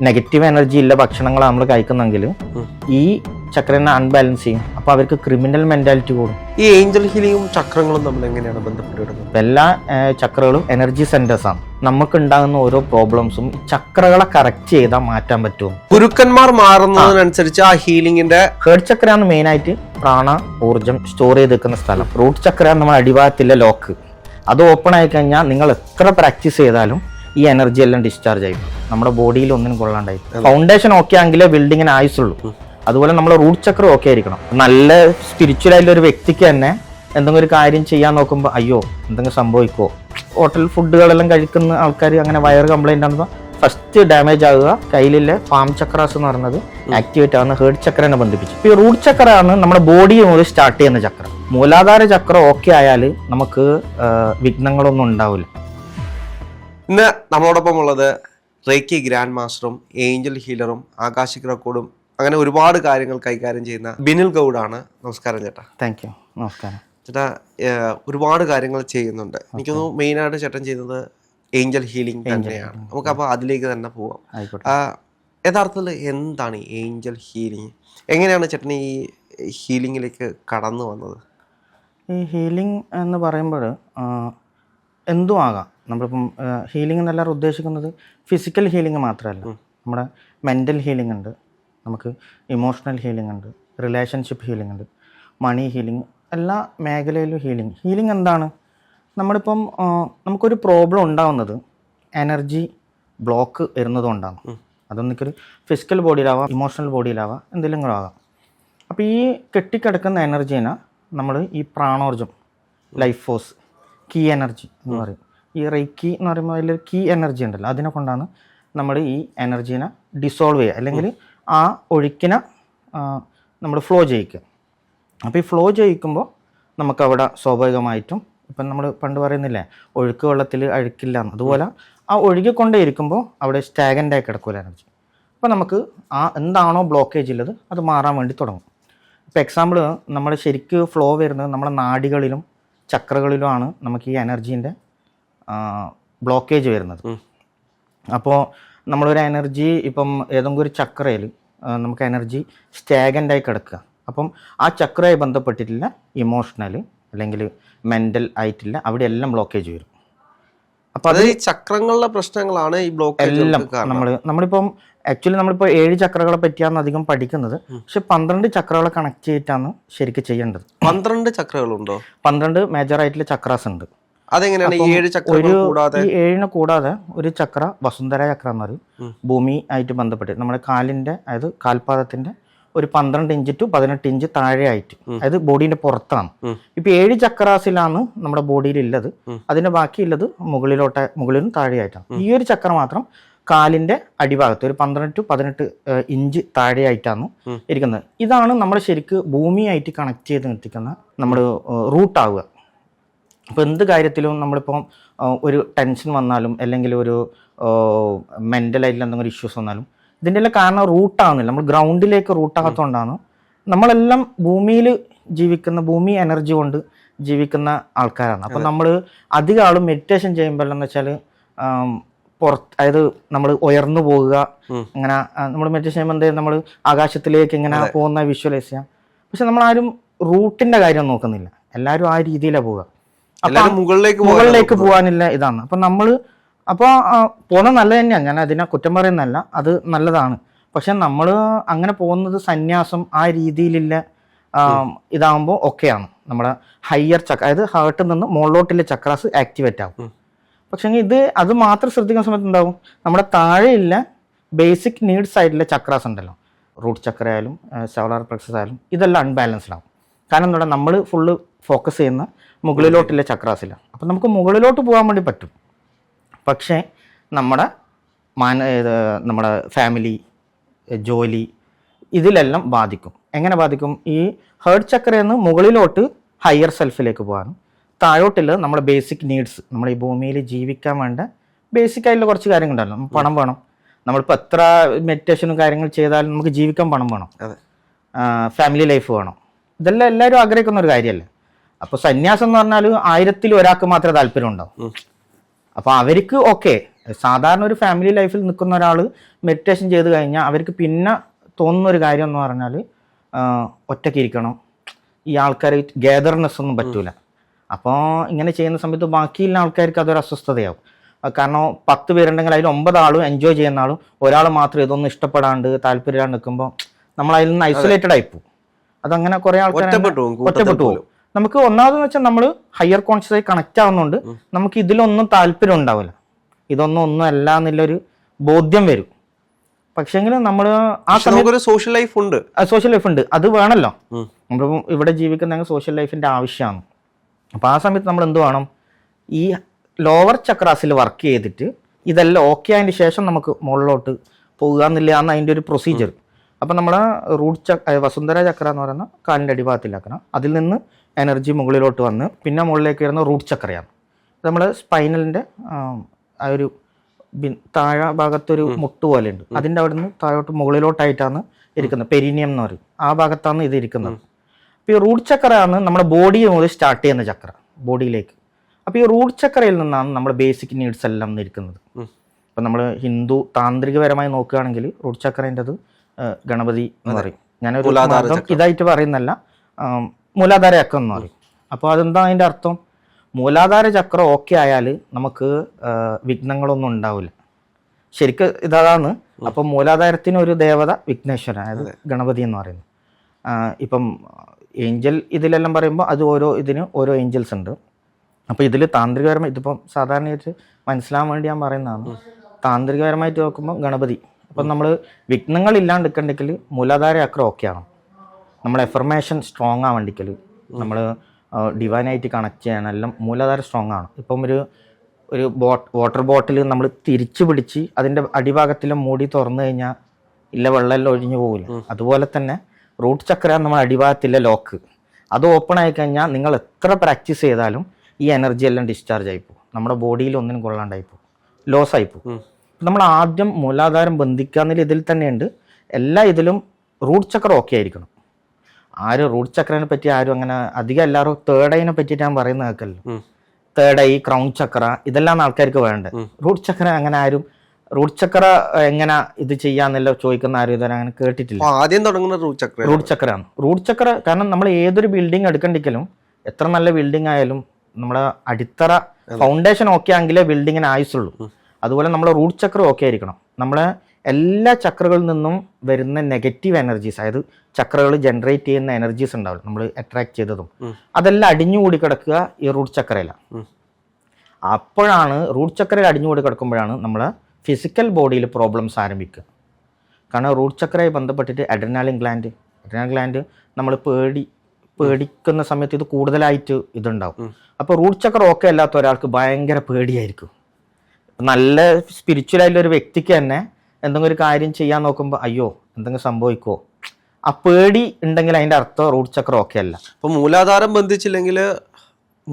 Negative energy ഇല്ല ഭക്ഷണങ്ങളാണ് നമ്മൾ കഴിക്കുന്നെങ്കിൽ ഈ ചക്രനെ അൺബാലൻസ് ചെയ്യും. അപ്പോൾ അവർക്ക് ക്രിമിനൽ മെന്റാലിറ്റി കൂടും. ഈ ഏഞ്ചൽ ഹീലിങ്ങും ചക്രങ്ങളും നമ്മൾ എങ്ങനെയാണ് ബന്ധപ്പെട്ടിടുന്നത്? എല്ലാ ചക്രകളും എനർജി സെന്റേഴ്സ് ആണ്. നമുക്ക് ഉണ്ടാകുന്ന ഓരോ പ്രോബ്ലംസും ചക്രകളെ കറക്റ്റ് ചെയ്താൽ മാറ്റാൻ പറ്റും. ഗുരുക്കന്മാർ മാറുന്നതിനനുസരിച്ച് ആ ഹീലിംഗിന്റെ ഹേർട്ട് ചക്രയാണ് മെയിൻ ആയിട്ട് പ്രാണ ഊർജം സ്റ്റോർ ചെയ്ത് വെക്കുന്ന സ്ഥലം. റൂട്ട് ചക്ര നമ്മുടെ അടിഭാഗത്തിലെ ലോക്ക്, അത് ഓപ്പൺ ആയി കഴിഞ്ഞാൽ നിങ്ങൾ എത്ര പ്രാക്ടീസ് ചെയ്താലും ഈ എനർജി എല്ലാം ഡിസ്ചാർജ് ആയി നമ്മുടെ ബോഡിയിൽ ഒന്നിനും കൊള്ളാണ്ടായി. Foundation okay ആണെങ്കിലേ ബിൽഡിങ്ങിന് ആയുസുള്ളൂ. അതുപോലെ നമ്മൾ റൂട്ട് ചക്ര ഓക്കെ ആയിരിക്കണം. നല്ല സ്പിരിച്വൽ ആയിട്ടുള്ള ഒരു വ്യക്തിക്ക് തന്നെ എന്തെങ്കിലും ഒരു കാര്യം ചെയ്യാൻ നോക്കുമ്പോൾ അയ്യോ എന്തെങ്കിലും സംഭവിക്കുമോ. ഹോട്ടൽ ഫുഡുകളെല്ലാം കഴിക്കുന്ന ആൾക്കാർ അങ്ങനെ വയറ് കംപ്ലൈന്റ് ആകുമ്പോൾ ഫസ്റ്റ് ഡാമേജ് ആകുക കയ്യിലെ പാം ചക്രാസ് എന്ന് പറയുന്നത് ആക്ടിവേറ്റ് ആകുന്ന ഹേർട്ട് ചക്രനെ ബന്ധിപ്പിച്ചു. ഈ റൂട്ട് ചക്രയാണ് നമ്മുടെ ബോഡി മുതൽ സ്റ്റാർട്ട് ചെയ്യുന്ന ചക്രം. മൂലാധാര ചക്രം ഓക്കെ ആയാൽ നമുക്ക് വിഘ്നങ്ങളൊന്നും ഉണ്ടാവില്ല. ഇന്ന് നമ്മളോടൊപ്പം ഉള്ളത് റേക്കി ഗ്രാൻഡ് മാസ്റ്ററും ഏഞ്ചൽ ഹീലറും ആകാശിക് റെക്കോർഡും അങ്ങനെ ഒരുപാട് കാര്യങ്ങൾ കൈകാര്യം ചെയ്യുന്ന ബിനിൽ ഗൗഡാണ്. നമസ്കാരം ചേട്ടാ. Thank you. നമസ്കാരം ചേട്ടാ. ഒരുപാട് കാര്യങ്ങൾ ചെയ്യുന്നുണ്ട്. എനിക്കൊന്ന് മെയിനായിട്ട് ചേട്ടൻ ചെയ്യുന്നത് ഏഞ്ചൽ ഹീലിംഗ് തന്നെയാണ്. നമുക്ക് അപ്പോൾ അതിലേക്ക് തന്നെ പോവാം. യഥാർത്ഥത്തിൽ എന്താണ് ഈ ഏഞ്ചൽ ഹീലിംഗ്? എങ്ങനെയാണ് ചേട്ടൻ ഈ ഹീലിംഗിലേക്ക് കടന്നു വന്നത്? ഈ ഹീലിംഗ് എന്ന് പറയുമ്പോൾ എന്തും ആകാം. നമ്മളിപ്പം ഹീലിംഗ് എന്നെല്ലാവരും ഉദ്ദേശിക്കുന്നത് ഫിസിക്കൽ ഹീലിംഗ് മാത്രമല്ല. നമ്മുടെ മെൻ്റൽ ഹീലിംഗ് ഉണ്ട്, നമുക്ക് ഇമോഷണൽ ഹീലിംഗ് ഉണ്ട്, റിലേഷൻഷിപ്പ് ഹീലിംഗ് ഉണ്ട്, മണി ഹീലിംഗ്, എല്ലാ മേഖലയിലും ഹീലിംഗ് എന്താണ്? നമ്മളിപ്പം നമുക്കൊരു പ്രോബ്ലം ഉണ്ടാവുന്നത് എനർജി ബ്ലോക്ക് വരുന്നതുകൊണ്ടാണ്. അതൊന്നിക്കൊരു ഫിസിക്കൽ ബോഡിയിലാവാം, ഇമോഷണൽ ബോഡിയിലാവാം, എന്തെങ്കിലും ആകാം. അപ്പോൾ ഈ കെട്ടിക്കിടക്കുന്ന എനർജീനെ നമ്മൾ ഈ പ്രാണോർജം, ലൈഫ് ഫോഴ്സ്, കീ എനർജി എന്ന് പറയും. ഈ റേക്കി എന്ന് പറയുമ്പോൾ അതിൽ കീ എനർജി ഉണ്ടല്ലോ, അതിനെ കൊണ്ടാണ് നമ്മൾ ഈ എനർജീനെ ഡിസോൾവ് ചെയ്യുക, അല്ലെങ്കിൽ ആ ഒഴുക്കിനെ നമ്മൾ ഫ്ലോ ചെയ്യിക്കുക. അപ്പോൾ ഈ ഫ്ലോ ചെയ്യിക്കുമ്പോൾ നമുക്കവിടെ സ്വാഭാവികമായിട്ടും ഇപ്പം നമ്മൾ പണ്ട് പറയുന്നില്ലേ ഒഴുക്ക് വെള്ളത്തിൽ അഴുക്കില്ല എന്ന്, അതുപോലെ ആ ഒഴുകിക്കൊണ്ടേ ഇരിക്കുമ്പോൾ അവിടെ സ്റ്റാഗൻ്റായി കിടക്കില്ല എനർജി. അപ്പോൾ നമുക്ക് ആ എന്താണോ ബ്ലോക്കേജ് ഉള്ളത് അത് മാറാൻ വേണ്ടി തുടങ്ങും. ഇപ്പോൾ എക്സാമ്പിൾ നമ്മൾ ശരിക്ക് ഫ്ലോ വരുന്നത് നമ്മുടെ നാഡികളിലും ചക്രകളിലുമാണ് നമുക്ക് ഈ എനർജീൻ്റെ ബ്ലോക്കേജ് വരുന്നത്. അപ്പോൾ നമ്മളൊരു എനർജി ഇപ്പം ഏതെങ്കിലും ഒരു ചക്രയിൽ നമുക്ക് എനർജി സ്റ്റാഗൻ്റായി കിടക്കുക. അപ്പം ആ ചക്രമായി ബന്ധപ്പെട്ടിട്ടില്ല ഇമോഷണൽ അല്ലെങ്കിൽ മെൻ്റൽ ആയിട്ടില്ല, അവിടെ എല്ലാം ബ്ലോക്കേജ് വരും. അപ്പോൾ അത് ഈ ചക്രങ്ങളുടെ പ്രശ്നങ്ങളാണ് ഈ ബ്ലോക്കേജ് എല്ലാം. നമ്മളിപ്പം ആക്ച്വലി നമ്മളിപ്പോൾ 7 ചക്രകളെ പറ്റിയാണ് അധികം പഠിക്കുന്നത്, പക്ഷെ 12 ചക്രകളെ കണക്ട് ചെയ്തിട്ടാണ് ശരിക്കും ചെയ്യേണ്ടത്. 12 ചക്രകളുണ്ടോ? 12 മേജർ ആയിട്ടുള്ള ചക്രാസ് ഉണ്ട്. അതെങ്ങനെയാണ്? 7 ചക്രങ്ങൾ കൂടാതെ? ഈ 7 കൂടാതെ ഒരു ചക്ര വസുന്ധര ചക്ര എന്ന് പറയും, ഭൂമി ആയിട്ട് ബന്ധപ്പെട്ട് നമ്മുടെ കാലിന്റെ, അതായത് കാൽപാദത്തിന്റെ ഒരു 12 ഇഞ്ച് ടു 18 ഇഞ്ച് താഴെ ആയിട്ട്, അതായത് ബോഡീന്റെ പുറത്താണ്. ഇപ്പൊ 7 ചക്രാസിലാണ് നമ്മുടെ ബോഡിയിൽ ഉള്ളത്, അതിന്റെ ബാക്കിയുള്ളത് മുകളിലും താഴെയായിട്ടാണ്. ഈ ഒരു ചക്ര മാത്രം കാലിന്റെ അടിഭാഗത്ത് ഒരു 12 ടു 18 ഇഞ്ച് താഴെയായിട്ടാണ് ഇരിക്കുന്നത്. ഇതാണ് നമ്മൾ ശരിക്ക് ഭൂമിയായിട്ട് കണക്ട് ചെയ്ത് നിർത്തിക്കുന്ന നമ്മൾ റൂട്ടാവുക. അപ്പോൾ എന്ത് കാര്യത്തിലും നമ്മളിപ്പം ഒരു ടെൻഷൻ വന്നാലും അല്ലെങ്കിൽ ഒരു മെൻ്റലായിട്ടുള്ള എന്തെങ്കിലും ഇഷ്യൂസ് വന്നാലും ഇതിൻ്റെ എല്ലാം കാരണം റൂട്ടാകുന്നില്ല, നമ്മൾ ഗ്രൗണ്ടിലേക്ക് റൂട്ടാകത്തോണ്ടാണ്. നമ്മളെല്ലാം ഭൂമിയിൽ ജീവിക്കുന്ന, ഭൂമി എനർജി കൊണ്ട് ജീവിക്കുന്ന ആൾക്കാരാണ്. അപ്പം നമ്മൾ അധികം ആളും മെഡിറ്റേഷൻ ചെയ്യുമ്പോൾ എന്ന് വെച്ചാൽ അതായത് നമ്മൾ ഉയർന്നു പോകുക, അങ്ങനെ നമ്മൾ മെഡിറ്റേഷൻ ചെയ്യുമ്പോൾ എന്തായാലും നമ്മൾ ആകാശത്തിലേക്ക് ഇങ്ങനെ പോകുന്ന വിഷ്വലൈസ് ചെയ്യാം. പക്ഷെ നമ്മളാരും റൂട്ടിൻ്റെ കാര്യം നോക്കുന്നില്ല, എല്ലാവരും ആ രീതിയിലാണ് പോവുക. മുകളിലേക്ക് പോകാനില്ല ഇതാണ്. അപ്പം നമ്മൾ അപ്പോൾ പോകുന്നത് നല്ലത് തന്നെയാണ്, ഞാൻ അതിനെ കുറ്റം പറയുന്നതല്ല, അത് നല്ലതാണ്. പക്ഷെ നമ്മൾ അങ്ങനെ പോകുന്നത് സന്യാസം ആ രീതിയിലുള്ള ഇതാകുമ്പോൾ ഓക്കെയാണ്. നമ്മുടെ ഹയർ ചക്ര, അതായത് ഹാർട്ടിൽ നിന്ന് മുകളിലോട്ടുള്ള ചക്രാസ് ആക്ടിവേറ്റ് ആകും. പക്ഷേ അത് മാത്രം ശ്രദ്ധിക്കുന്ന സമയത്ത് ഉണ്ടാവും നമ്മുടെ താഴെയില്ല ബേസിക് നീഡ്സ് ആയിട്ടുള്ള ചക്രാസ് ഉണ്ടല്ലോ, റൂട്ട് ചക്ര ആയാലും സോളാർ പ്ലക്സസ് ആയാലും, ഇതെല്ലാം അൺബാലൻസ്ഡ് ആവും. കാരണം എന്താ, നമ്മൾ ഫുള്ള് ഫോക്കസ് ചെയ്യുന്ന മുകളിലോട്ടുള്ള ചക്രാസിലാണ്. അപ്പം നമുക്ക് മുകളിലോട്ട് പോകാൻ വേണ്ടി പറ്റും, പക്ഷേ നമ്മുടെ ഫാമിലി, ജോലി, ഇതിലെല്ലാം ബാധിക്കും. എങ്ങനെ ബാധിക്കും? ഈ ഹേർട്ട് ചക്രയിൽ നിന്ന് മുകളിലോട്ട് ഹയർ സെൽഫിലേക്ക് പോകാനും, താഴോട്ടുള്ളത് നമ്മുടെ ബേസിക് നീഡ്സ്, നമ്മൾ ഈ ഭൂമിയിൽ ജീവിക്കാൻ വേണ്ട ബേസിക് ആയിട്ടുള്ള കുറച്ച് കാര്യങ്ങളുണ്ടല്ലോ. പണം വേണം, നമ്മളിപ്പോൾ എത്ര മെഡിറ്റേഷനും കാര്യങ്ങൾ ചെയ്താലും നമുക്ക് ജീവിക്കാൻ പണം വേണം, ഫാമിലി ലൈഫ് വേണം, ഇതെല്ലാം എല്ലാവരും ആഗ്രഹിക്കുന്ന ഒരു കാര്യമല്ലേ. അപ്പോൾ സന്യാസം എന്ന് പറഞ്ഞാൽ 1000-ൽ ഒരാൾക്ക് മാത്രമേ താല്പര്യം ഉണ്ടാവും. അപ്പോൾ അവർക്ക് ഓക്കെ, സാധാരണ ഒരു ഫാമിലി ലൈഫിൽ നിൽക്കുന്ന ഒരാൾ മെഡിറ്റേഷൻ ചെയ്ത് കഴിഞ്ഞാൽ അവർക്ക് പിന്നെ തോന്നുന്ന ഒരു കാര്യം എന്ന് പറഞ്ഞാൽ ഒറ്റയ്ക്ക് ഇരിക്കണം, ഈ ആൾക്കാർ ഗാദർനെസ് ഒന്നും പറ്റൂല. അപ്പോൾ ഇങ്ങനെ ചെയ്യുന്ന സമയത്ത് ബാക്കിയുള്ള ആൾക്കാർക്ക് അതൊരു അസ്വസ്ഥതയാവും. കാരണം 10 പേരുണ്ടെങ്കിൽ അതിൽ 9 ആളും എൻജോയ് ചെയ്യുന്ന ആളും ഒരാൾ മാത്രം ഇതൊന്നും ഇഷ്ടപ്പെടാണ്ട് താല്പര്യമില്ലാണ്ട് നിൽക്കുമ്പോൾ നമ്മൾ അതിൽ നിന്ന് ഐസൊലേറ്റഡ് ആയിപ്പോവും. അതങ്ങനെ കുറേ ആൾക്കാർ ഒറ്റപ്പെട്ടു പോകും. നമുക്ക് ഒന്നാമതെന്ന് വെച്ചാൽ നമ്മൾ ഹയർ കോൺഷ്യസ് ആയി കണക്ട് ആവുന്നുണ്ട്, നമുക്ക് ഇതിലൊന്നും താല്പര്യം ഉണ്ടാവില്ല, ഒന്നും അല്ല എന്നുള്ളൊരു ബോധ്യം വരും. പക്ഷെങ്കിലും നമ്മൾ ആ സമയത്ത് സോഷ്യൽ ലൈഫ് ഉണ്ട്, അത് വേണമല്ലോ. നമ്മളിപ്പം ഇവിടെ ജീവിക്കുന്ന സോഷ്യൽ ലൈഫിന്റെ ആവശ്യമാണ്. അപ്പോൾ ആ സമയത്ത് നമ്മൾ എന്ത് വേണം, ഈ ലോവർ ചക്രാസിൽ വർക്ക് ചെയ്തിട്ട് ഇതെല്ലാം ഓക്കെ ആയതിന് ശേഷം നമുക്ക് മുകളിലോട്ട് പോകുക എന്നില്ല എന്ന് അതിൻ്റെ ഒരു പ്രൊസീജിയർ. അപ്പം നമ്മൾ വസുന്ധര ചക്ര എന്ന് പറയുന്ന കാലിൻ്റെ അടിഭാഗത്തിലാക്കണം. അതിൽ നിന്ന് എനർജി മുകളിലോട്ട് വന്ന് പിന്നെ മുകളിലേക്ക് വരുന്ന റൂട്ട് ചക്രയാണ്. നമ്മൾ സ്പൈനലിൻ്റെ ആ ഒരു താഴെ ഭാഗത്തൊരു മുട്ട് പോലെ ഉണ്ട്, അതിൻ്റെ അവിടെ നിന്ന് താഴോട്ട് മുകളിലോട്ടായിട്ടാണ് ഇരിക്കുന്നത്. പെരീനിയം എന്ന് പറയും, ആ ഭാഗത്താണ് ഇത് ഇരിക്കുന്നത്. അപ്പോൾ ഈ റൂട്ട് ചക്രയാണ് നമ്മുടെ ബോഡി മുതൽ സ്റ്റാർട്ട് ചെയ്യുന്ന ചക്ര ബോഡിയിലേക്ക്. അപ്പോൾ ഈ റൂട്ട് ചക്രയിൽ നിന്നാണ് നമ്മുടെ ബേസിക് നീഡ്സ് എല്ലാം ഇരിക്കുന്നത്. ഇപ്പം നമ്മൾ ഹിന്ദു താന്ത്രികപരമായി നോക്കുകയാണെങ്കിൽ റൂട്ട് ചക്രേൻ്റെത് ഗണപതി എന്ന് പറയും. ഞാനൊരു ഇതായിട്ട് പറയുന്നല്ല, മൂലാധാര ചക്രം എന്ന് പറയും. അപ്പോൾ അതെന്താ അതിൻ്റെ അർത്ഥം? മൂലാധാര ചക്രം ഓക്കെ ആയാൽ നമുക്ക് വിഘ്നങ്ങളൊന്നും ഉണ്ടാവില്ല. ശരിക്കും ഇതാണ്. അപ്പം മൂലാധാരത്തിന് ഒരു ദേവത വിഘ്നേശ്വരൻ, അതായത് ഗണപതി എന്ന് പറയുന്നത്. ഇപ്പം ഏഞ്ചൽ ഇതിലെല്ലാം പറയുമ്പോൾ അത് ഇതിന് ഓരോ ഏഞ്ചൽസ് ഉണ്ട്. അപ്പോൾ ഇതിൽ താന്ത്രികപരമായി ഇതിപ്പം സാധാരണയായിട്ട് മനസ്സിലാവാൻ വേണ്ടി ഞാൻ പറയുന്നതാണ്. താന്ത്രികപരമായിട്ട് നോക്കുമ്പോൾ ഗണപതി. അപ്പം നമ്മൾ വിഘ്നങ്ങൾ ഇല്ലാണ്ട് നിൽക്കണ്ടെങ്കിൽ മൂലാധാര ചക്രം ഓക്കെയാണ്. നമ്മൾ എഫർമേഷൻ സ്ട്രോങ് ആവണ്ടെങ്കിൽ, നമ്മൾ ഡിവൈനായിട്ട് കണക്ട് ചെയ്യാനെല്ലാം മൂലാധാര സ്ട്രോങ് ആണ്. ഇപ്പം ഒരു വാട്ടർ ബോട്ടിൽ നമ്മൾ തിരിച്ചു പിടിച്ച് അതിൻ്റെ അടിഭാഗത്തിലെ മൂടി തുറന്നു കഴിഞ്ഞാൽ ഇല്ല വെള്ളമെല്ലാം ഒഴിഞ്ഞു പോകില്ല. അതുപോലെ തന്നെ റൂട്ട് ചക്ര നമ്മൾ അടിഭാഗത്തിലെ ലോക്ക് അത് ഓപ്പൺ ആയി കഴിഞ്ഞാൽ നിങ്ങൾ എത്ര പ്രാക്ടീസ് ചെയ്താലും ഈ എനർജി എല്ലാം ഡിസ്ചാർജ് ആയിപ്പോകും, നമ്മുടെ ബോഡിയിൽ ഒന്നിനും കൊള്ളാണ്ടായിപ്പോകും, ലോസ് ആയിപ്പോകും. നമ്മൾ ആദ്യം മൂലാധാരം ബന്ധിക്കാന്നില്ല ഇതിൽ തന്നെയുണ്ട്. എല്ലാ ഇതിലും റൂട്ട് ചക്ര ഓക്കെ ആയിരിക്കണം. റൂട്ട് ചക്രനെ പറ്റി ആരും അങ്ങനെ അധികം എല്ലാവരും തേർഡ് ഐനെ പറ്റിയിട്ട് ഞാൻ പറയുന്നത് കേൾക്കല്ലോ. തേർഡ് ഐ, ക്രൗൺ ചക്ര, ഇതെല്ലാം ആൾക്കാർക്ക് വേണ്ടത്. റൂട്ട് ചക്ര അങ്ങനെ ആരും റൂട്ട് ചക്ര എങ്ങനെ ഇത് ചെയ്യാന്നല്ലോ ചോദിക്കുന്ന ആരും ഇതുവരെ അങ്ങനെ കേട്ടിട്ടില്ല. ആദ്യം തുടങ്ങുന്ന റൂട്ട് ചക്രയാണ്. റൂട്ട് ചക്ര കാരണം നമ്മൾ ഏതൊരു ബിൽഡിംഗ് എടുക്കണ്ടെങ്കിലും എത്ര നല്ല ബിൽഡിംഗ് ആയാലും നമ്മുടെ അടിത്തറ ഫൗണ്ടേഷൻ ഓക്കെ ആണെങ്കിലേ ബിൽഡിങ്ങിന് ആയുസുള്ളൂ. അതുപോലെ നമ്മളെ റൂട്ട് ചക്ര ഓക്കെ ആയിരിക്കണം. നമ്മളെ എല്ലാ ചക്രകളിൽ നിന്നും വരുന്ന നെഗറ്റീവ് എനർജീസ്, അതായത് ചക്രകൾ ജനറേറ്റ് ചെയ്യുന്ന എനർജീസ് ഉണ്ടാവില്ല, നമ്മൾ അട്രാക്ട് ചെയ്തതും അതെല്ലാം അടിഞ്ഞുകൂടി കിടക്കുക ഈ റൂട്ട് ചക്രയിലാണ്. അപ്പോഴാണ് റൂട്ട് ചക്രയിൽ അടിഞ്ഞുകൂടി കിടക്കുമ്പോഴാണ് നമ്മളെ ഫിസിക്കൽ ബോഡിയിൽ പ്രോബ്ലംസ് ആരംഭിക്കുക. കാരണം റൂട്ട് ചക്രയുമായി ബന്ധപ്പെട്ടിട്ട് അഡ്രിനാലിൻ ഗ്ലാൻഡ് നമ്മൾ പേടിക്കുന്ന സമയത്ത് ഇത് കൂടുതലായിട്ട് ഇതുണ്ടാവും. അപ്പോൾ റൂട്ട് ചക്ര ഓക്കെ അല്ലാത്ത ഒരാൾക്ക് ഭയങ്കര പേടിയായിരിക്കും. നല്ല സ്പിരിച്വലായിട്ടുള്ള ഒരു വ്യക്തിക്ക് തന്നെ എന്തെങ്കിലും ഒരു കാര്യം ചെയ്യാൻ നോക്കുമ്പോൾ അയ്യോ എന്തെങ്കിലും സംഭവിക്കുമോ, ആ പേടി ഉണ്ടെങ്കിൽ അതിൻ്റെ അർത്ഥം റൂട്ട് ചക്ര ഓക്കെ അല്ല. അപ്പോൾ മൂലാധാരം ബന്ധിച്ചില്ലെങ്കിൽ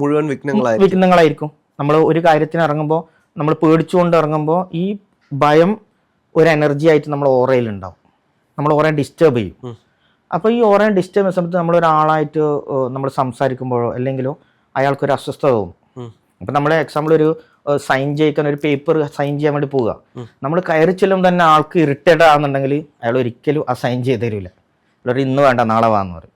മുഴുവൻ വിഘ്നങ്ങളായിരിക്കും. നമ്മൾ ഒരു കാര്യത്തിന് ഇറങ്ങുമ്പോൾ നമ്മൾ പേടിച്ചുകൊണ്ട് ഇറങ്ങുമ്പോൾ ഈ ഭയം ഒരു എനർജി ആയിട്ട് നമ്മൾ ഓറയിൽ ഉണ്ടാവും, നമ്മൾ ഓറയെ ഡിസ്റ്റർബ് ചെയ്യും. അപ്പോൾ ഈ ഓറയെ ഡിസ്റ്റർബ് ചെയ്യുന്ന സമയത്ത് നമ്മളൊരാളായിട്ട് നമ്മൾ സംസാരിക്കുമ്പോഴോ അല്ലെങ്കിലോ അയാൾക്കൊരു അസ്വസ്ഥത തോന്നും. അപ്പം നമ്മൾ എക്സാമ്പിൾ ഒരു സൈൻ ചെയ്യിക്കാൻ ഒരു പേപ്പർ സൈൻ ചെയ്യാൻ വേണ്ടി പോവുക, നമ്മൾ കയറി ചെല്ലുമ്പോൾ തന്നെ ആൾക്ക് ഇറിറ്റേറ്റഡ് ആകുന്നുണ്ടെങ്കിൽ അയാൾ ഒരിക്കലും ആ സൈൻ ചെയ്ത് തരില്ല. അയാൾ ഇന്ന് വേണ്ട നാളെ വാന്ന് പറയും.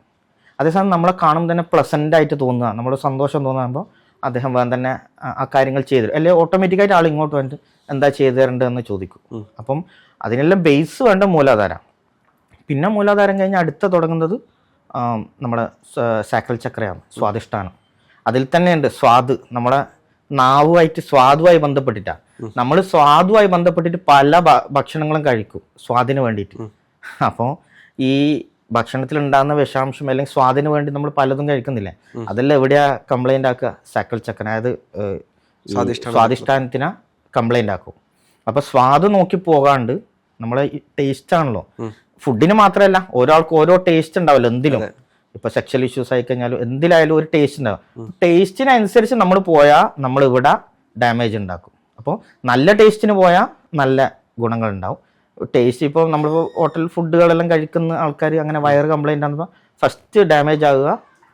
അതേസമയം നമ്മളെ കാണുമ്പോൾ തന്നെ പ്ലസൻ്റ് ആയിട്ട് തോന്നുക, നമ്മൾ സന്തോഷം തോന്നുമ്പോൾ അദ്ദേഹം വേഗം തന്നെ ആ കാര്യങ്ങൾ ചെയ്തു തരും. അല്ലെങ്കിൽ ഓട്ടോമാറ്റിക്കായിട്ട് ആൾ ഇങ്ങോട്ട് വന്നിട്ട് എന്താ ചെയ്തു തരേണ്ടതെന്ന് ചോദിക്കും. അപ്പം അതിനെല്ലാം ബേസ് വേണ്ട മൂലാധാര. പിന്നെ മൂലാധാരം കഴിഞ്ഞ് അടുത്ത തുടങ്ങുന്നത് നമ്മുടെ സാക്രൽ ചക്രയാണ്, സ്വാദിഷ്ഠാനം. അതിൽ തന്നെയുണ്ട് സ്വാദ്, നമ്മളെ സ്വാദുമായി ബന്ധപ്പെട്ടിട്ടാണ്. നമ്മൾ സ്വാദുമായി ബന്ധപ്പെട്ടിട്ട് പല ഭക്ഷണങ്ങളും കഴിക്കും സ്വാദിന് വേണ്ടിയിട്ട്. അപ്പോൾ ഈ ഭക്ഷണത്തിൽ ഉണ്ടാകുന്ന വിഷാംശം അല്ലെങ്കിൽ സ്വാദിന് വേണ്ടി നമ്മൾ പലതും കഴിക്കുന്നില്ലേ, അതെല്ലാം എവിടെയാ കംപ്ലൈന്റ് ആക്കുക? സാക്രൽ ചക്ര, അതായത് സ്വാദിഷ്ഠാനത്തിനാ കംപ്ലൈന്റ് ആക്കും. അപ്പൊ സ്വാദ് നോക്കി പോകാണ്ട് നമ്മളെ ടേസ്റ്റ് ആണല്ലോ, ഫുഡിന് മാത്രമല്ല ഓരോൾക്ക് ഓരോ ടേസ്റ്റ് ഉണ്ടാവല്ലോ എന്തിലും. ഇപ്പൊ സെക്ഷൽ ഇഷ്യൂസ് ആയി കഴിഞ്ഞാലും എന്തിലായാലും ഒരു ടേസ്റ്റ് ഉണ്ടാവും. ടേസ്റ്റിനനുസരിച്ച് നമ്മൾ പോയാൽ നമ്മൾ ഇവിടെ ഡാമേജ് ഉണ്ടാക്കും. അപ്പോൾ നല്ല ടേസ്റ്റിന് പോയാൽ നല്ല ഗുണങ്ങൾ ഉണ്ടാവും. ടേസ്റ്റ് ഇപ്പോൾ നമ്മൾ ഹോട്ടൽ ഫുഡുകളെല്ലാം കഴിക്കുന്ന ആൾക്കാർ അങ്ങനെ വയറ് കംപ്ലൈൻ്റ് ആകുമ്പോൾ ഫസ്റ്റ് ഡാമേജ് ആകുക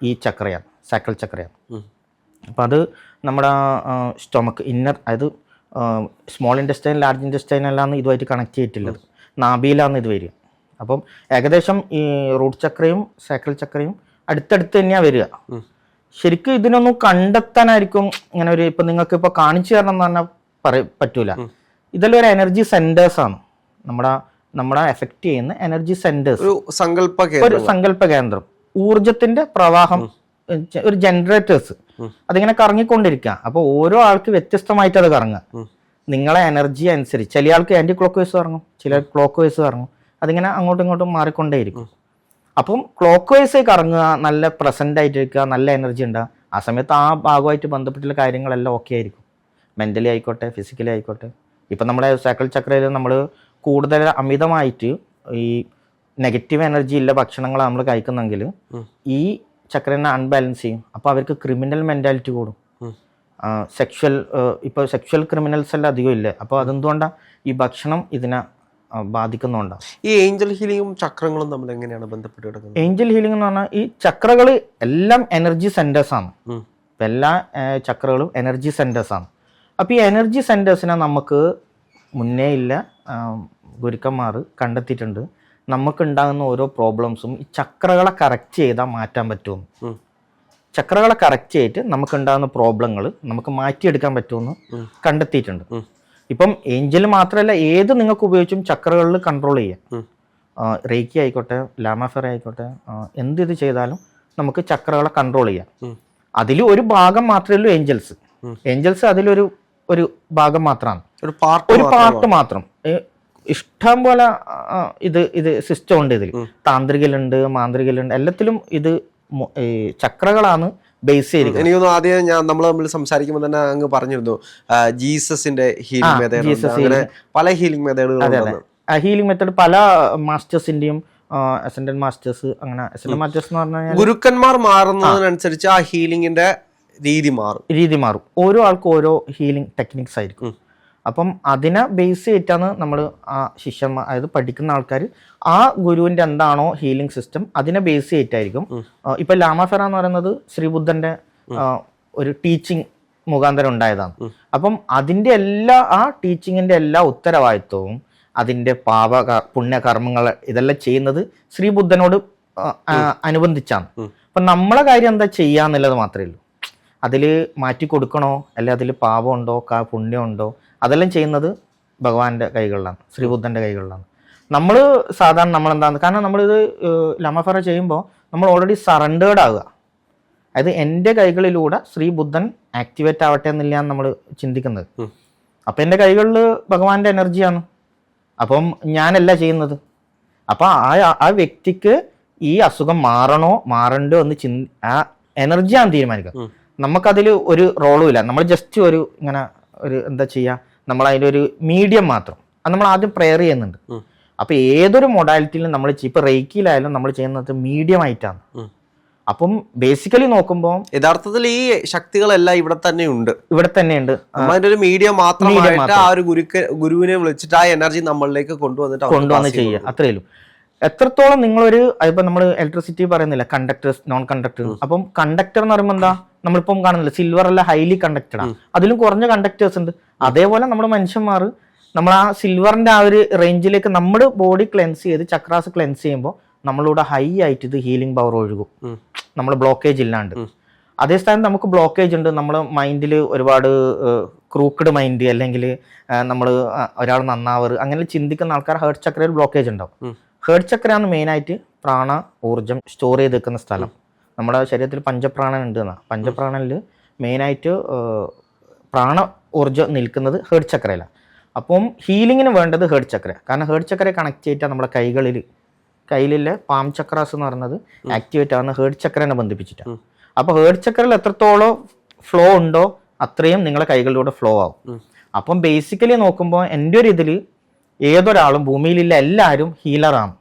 ഈ ചക്രയാണ്, സാക്രൽ ചക്രയാണ്. അപ്പം അത് നമ്മുടെ സ്റ്റൊമക്ക് ഇന്നർ, അതായത് സ്മോൾ ഇൻറ്റസ്റ്റൈൻ ലാർജ് ഇൻറ്റസ്റ്റൈൻ എല്ലാം ഇതുമായിട്ട് കണക്ട് ചെയ്തിട്ടുള്ളത്. നാഭിയിലാണ് ഇത് വരിക. അപ്പം ഏകദേശം ഈ റൂട്ട് ചക്രയും സേക്രൽ ചക്രയും അടുത്തടുത്ത് തന്നെയാണ് വരിക. ശരിക്കും ഇതിനൊന്നും കണ്ടെത്താനായിരിക്കും ഇങ്ങനെ ഒരു ഇപ്പം നിങ്ങൾക്ക് ഇപ്പോൾ കാണിച്ചു തരണം എന്ന് പറഞ്ഞാൽ പറ്റൂല. ഇതെല്ലാം ഒരു എനർജി സെന്റേഴ്സ് ആണ്, നമ്മളെ എഫക്റ്റ് ചെയ്യുന്ന എനർജി സെന്റേഴ്സ്, ഒരു സങ്കല്പ കേന്ദ്രം, ഊർജത്തിന്റെ പ്രവാഹം, ഒരു ജനറേറ്റേഴ്സ് അതിങ്ങനെ കറങ്ങിക്കൊണ്ടിരിക്കുക. അപ്പോൾ ഓരോ ആൾക്ക് വ്യത്യസ്തമായിട്ട് അത് കറങ്ങുക നിങ്ങളെ എനർജി അനുസരിച്ച്. ചില ആൾക്ക് ആന്റി ക്ലോക്ക് വൈസ് കറങ്ങും, ചില ക്ലോക്ക് വൈസ് കറങ്ങും, അതിങ്ങനെ അങ്ങോട്ടും ഇങ്ങോട്ടും മാറിക്കൊണ്ടേയിരിക്കും. അപ്പം ക്ലോക്ക് വൈസ് കറങ്ങുക, നല്ല പ്രസന്റ് ആയിട്ടിരിക്കുക, നല്ല എനർജി ഉണ്ടാകുക. ആ സമയത്ത് ആ ഭാഗമായിട്ട് ബന്ധപ്പെട്ടുള്ള കാര്യങ്ങളെല്ലാം ഓക്കെ ആയിരിക്കും, മെന്റലി ആയിക്കോട്ടെ ഫിസിക്കലി ആയിക്കോട്ടെ. ഇപ്പം നമ്മുടെ സൈക്കിൾ ചക്രയിൽ നമ്മൾ കൂടുതൽ അമിതമായിട്ട് ഈ നെഗറ്റീവ് എനർജി ഉള്ള ഭക്ഷണങ്ങൾ നമ്മൾ കഴിക്കുന്നെങ്കിൽ ഈ ചക്രനെ അൺബാലൻസ് ചെയ്യും. അപ്പോൾ അവർക്ക് ക്രിമിനൽ മെന്റാലിറ്റി കൂടും. സെക്ഷൽ ക്രിമിനൽസ് എല്ലാം അധികം ഇല്ല. അപ്പോൾ അതെന്തുകൊണ്ടാണ് ഈ ഭക്ഷണം ഇതിനെ ബാധിക്കുന്നുണ്ടാവും. ഈ ഏഞ്ചൽ ഹീലിംഗും ചക്രങ്ങളും തമ്മിൽ എങ്ങനെയാണ് ബന്ധപ്പെട്ട് കിടക്കുന്നത്? ഏഞ്ചൽ ഹീലിംഗ് എന്ന് പറഞ്ഞാൽ ഈ ചക്രകൾ എല്ലാം എനർജി സെന്റേഴ്സ് ആണ്. എല്ലാ ചക്രകളും എനർജി സെന്റേഴ്സ് ആണ്. അപ്പോൾ ഈ എനർജി സെന്റേഴ്സിനെ നമുക്ക് മുന്നേ ഇല്ല ഗുരുക്കന്മാർ കണ്ടെത്തിയിട്ടുണ്ട്. നമുക്കുണ്ടാകുന്ന ഓരോ പ്രോബ്ലംസും ഈ ചക്രകളെ കറക്റ്റ് ചെയ്താൽ മാറ്റാൻ പറ്റുമെന്ന്. ചക്രകളെ കറക്റ്റ് ചെയ്തിട്ട് നമുക്കുണ്ടാകുന്ന പ്രോബ്ലങ്ങൾ നമുക്ക് മാറ്റിയെടുക്കാൻ പറ്റുമെന്ന് കണ്ടെത്തിയിട്ടുണ്ട്. ഇപ്പം ഏഞ്ചൽ മാത്രമല്ല, ഏത് നിങ്ങൾക്ക് ഉപയോഗിച്ചും ചക്രകളിൽ കൺട്രോൾ ചെയ്യാം. റേക്കി ആയിക്കോട്ടെ, ലാമാഫെറ ആയിക്കോട്ടെ, എന്ത് ഇത് ചെയ്താലും നമുക്ക് ചക്രകളെ കൺട്രോൾ ചെയ്യാം. അതിൽ ഒരു ഭാഗം മാത്രമേ ഉള്ളൂ ഏഞ്ചൽസ്. ഏഞ്ചൽസ് അതിലൊരു ഭാഗം മാത്രമാണ്, ഒരു പാർട്ട് മാത്രം. ഇഷ്ടം പോലെ ഇത് സിസ്റ്റം ഉണ്ട്. ഇതിൽ താന്ത്രികലുണ്ട്, മാന്ത്രികലുണ്ട്, എല്ലാത്തിലും ഇത് ചക്രകളാണ് ബേസ് ചെയ്തിരിക്കുന്നത്. എനിക്ക് തോന്നുന്നു ആദ്യം നമ്മൾ തമ്മിൽ സംസാരിക്കുമ്പോൾ തന്നെ അങ്ങ് പറഞ്ഞിരുന്നു ജീസസിന്റെ ഹീലിംഗ് മെത്തേഡ്, അങ്ങനെ പല ഹീലിംഗ് മെത്തേഡുകൾ. ഹീലിംഗ് മെത്തേഡ് പല മാസ്റ്റേഴ്സിന്റെയും അസെൻഡന്റ് മാസ്റ്റേഴ്സ്, അങ്ങനെ അസെൻഡന്റ് മാസ്റ്റേഴ്സ് എന്ന് പറഞ്ഞാൽ ഗുരുക്കന്മാർ മാറുന്നതിനനുസരിച്ച് ആ ഹീലിംഗിന്റെ രീതി മാറും. ഓരോ ആൾക്കും ഓരോ ഹീലിംഗ് ടെക്നിക്സ് ആയിരിക്കും. അപ്പം അതിനെ ബേസ് ചെയ്തിട്ടാണ് നമ്മൾ ആ ശിഷ്യന്മാർ, അതായത് പഠിക്കുന്ന ആൾക്കാർ ആ ഗുരുവിന്റെ എന്താണോ ഹീലിംഗ് സിസ്റ്റം അതിനെ ബേസ് ചെയ്തിട്ടായിരിക്കും. ഇപ്പൊ ലാമാഫെറ എന്ന് പറയുന്നത് ശ്രീബുദ്ധന്റെ ഒരു ടീച്ചിങ് മുഖാന്തരം ഉണ്ടായതാണ്. അപ്പം അതിന്റെ ആ ടീച്ചിങ്ങിന്റെ എല്ലാ ഉത്തരവാദിത്വവും അതിന്റെ പുണ്യകർമ്മങ്ങൾ ഇതെല്ലാം ചെയ്യുന്നത് ശ്രീബുദ്ധനോട് അനുബന്ധിച്ചാണ്. അപ്പൊ നമ്മളെ കാര്യം എന്താ ചെയ്യാന്നുള്ളത് മാത്രമേ ഉള്ളൂ. അതിൽ മാറ്റി കൊടുക്കണോ അല്ലെ അതിൽ പാപമുണ്ടോ പുണ്യമുണ്ടോ അതെല്ലാം ചെയ്യുന്നത് ഭഗവാന്റെ കൈകളിലാണ്, ശ്രീബുദ്ധന്റെ കൈകളിലാണ്. നമ്മൾ സാധാരണ നമ്മളെന്താണ്, കാരണം നമ്മളിത് ലാമാഫെറ ചെയ്യുമ്പോൾ നമ്മൾ ഓൾറെഡി സറണ്ടേർഡ് ആവുക. അതായത് എൻ്റെ കൈകളിലൂടെ ശ്രീബുദ്ധൻ ആക്ടിവേറ്റ് ആവട്ടെ എന്നില്ലാന്ന് നമ്മൾ ചിന്തിക്കുന്നത്. അപ്പം എൻ്റെ കൈകളിൽ ഭഗവാന്റെ എനർജിയാണ്. അപ്പം ഞാനല്ല ചെയ്യുന്നത്. അപ്പം ആ വ്യക്തിക്ക് ഈ അസുഖം മാറണ്ടോ എന്ന് ആ എനർജിയാണ് തീരുമാനിക്കുക. നമുക്കതിൽ ഒരു റോളും ഇല്ല. നമ്മൾ ജസ്റ്റ് ഇങ്ങനെ എന്താ ചെയ്യുക, നമ്മൾ അതിലൊരു മീഡിയം മാത്രം. അത് നമ്മൾ ആദ്യം പ്രെയർ ചെയ്യുന്നുണ്ട്. അപ്പൊ ഏതൊരു മൊഡാലിറ്റിയിലും നമ്മൾ ഇപ്പൊ റേക്കിയിലായാലും നമ്മൾ ചെയ്യുന്നത് മീഡിയം ആയിട്ടാണ്. അപ്പം ബേസിക്കലി നോക്കുമ്പോൾ യഥാർത്ഥത്തിൽ ഈ ശക്തികളെല്ലാം ഇവിടെ തന്നെയുണ്ട്. അതിന്റെ ഒരു മീഡിയം മാത്രമായിട്ട് ആ ഒരു ഗുരുവിനെ വിളിച്ചിട്ട് ആ എനർജി നമ്മളിലേക്ക് കൊണ്ടുവന്ന് ചെയ്യുക, അത്രയേ ഉള്ളൂ. എത്രത്തോളം നിങ്ങളൊരു ഇപ്പൊ നമ്മൾ ഇലക്ട്രിസിറ്റി പറയുന്നില്ല, കണ്ടക്ടേഴ്സ് നോൺ കണ്ടക്ടർ. അപ്പം കണ്ടക്ടർ എന്ന് പറയുമ്പോൾ എന്താ, നമ്മളിപ്പം കാണുന്നില്ല സിൽവർ അല്ല ഹൈലി കണ്ടക്റ്റഡ് ആണ്, അതിലും കുറഞ്ഞ കണ്ടക്ടേഴ്സ് ഉണ്ട്. അതേപോലെ നമ്മുടെ മനുഷ്യന്മാർ നമ്മൾ ആ സിൽവറിന്റെ ആ ഒരു റേഞ്ചിലേക്ക് നമ്മുടെ ബോഡി ക്ലെൻസ് ചെയ്ത് ചക്രാസ് ക്ലെൻസ് ചെയ്യുമ്പോൾ നമ്മളിവിടെ ഹൈ ആയിട്ട് ഇത് ഹീലിംഗ് പവർ ഒഴുകും, നമ്മൾ ബ്ലോക്കേജ് ഇല്ലാണ്ട്. അതേ സ്ഥാനത്ത് നമുക്ക് ബ്ലോക്കേജ് ഉണ്ട്, നമ്മൾ മൈൻഡിൽ ഒരുപാട് ക്രൂക്കഡ് മൈൻഡ്, അല്ലെങ്കിൽ നമ്മൾ ഒരാൾ നന്നാവർ അങ്ങനെ ചിന്തിക്കുന്ന ആൾക്കാർ ഹേർട്ട് ചക്രയിൽ ബ്ലോക്കേജ് ഉണ്ടാവും. ഹേർട്ട് ചക്രയാണ് മെയിനായിട്ട് പ്രാണ ഊർജം സ്റ്റോർ ചെയ്ത് വെക്കുന്ന സ്ഥലം. നമ്മുടെ ശരീരത്തിൽ പഞ്ചപ്രാണൻ ഉണ്ട് എന്നാണ്. പഞ്ചപ്രാണനിൽ മെയിനായിട്ട് പ്രാണ ഊർജം നിൽക്കുന്നത് ഹേർട്ട് ചക്രയിലാണ്. അപ്പം ഹീലിങ്ങിന് വേണ്ടത് ഹേർട്ട് ചക്ര. കാരണം ഹേർട്ട് ചക്രയെ കണക്ട് ചെയ്തിട്ടാണ് നമ്മുടെ കയ്യിലെ പാം ചക്രാസ് എന്ന് പറയുന്നത് ആക്ടിവേറ്റ് ആകുന്ന ഹേർട്ട് ചക്രനെ ബന്ധിപ്പിച്ചിട്ടാണ്. അപ്പോൾ ഹേർട്ട് ചക്രയിൽ എത്രത്തോളം ഫ്ലോ ഉണ്ടോ അത്രയും നിങ്ങളുടെ കൈകളിലൂടെ ഫ്ലോ ആവും. അപ്പം ബേസിക്കലി നോക്കുമ്പോൾ എൻ്റെ ഒരു ഇതിൽ ഏതൊരാളും ഭൂമിയിലുള്ള എല്ലാവരും ഹീലറാണ്.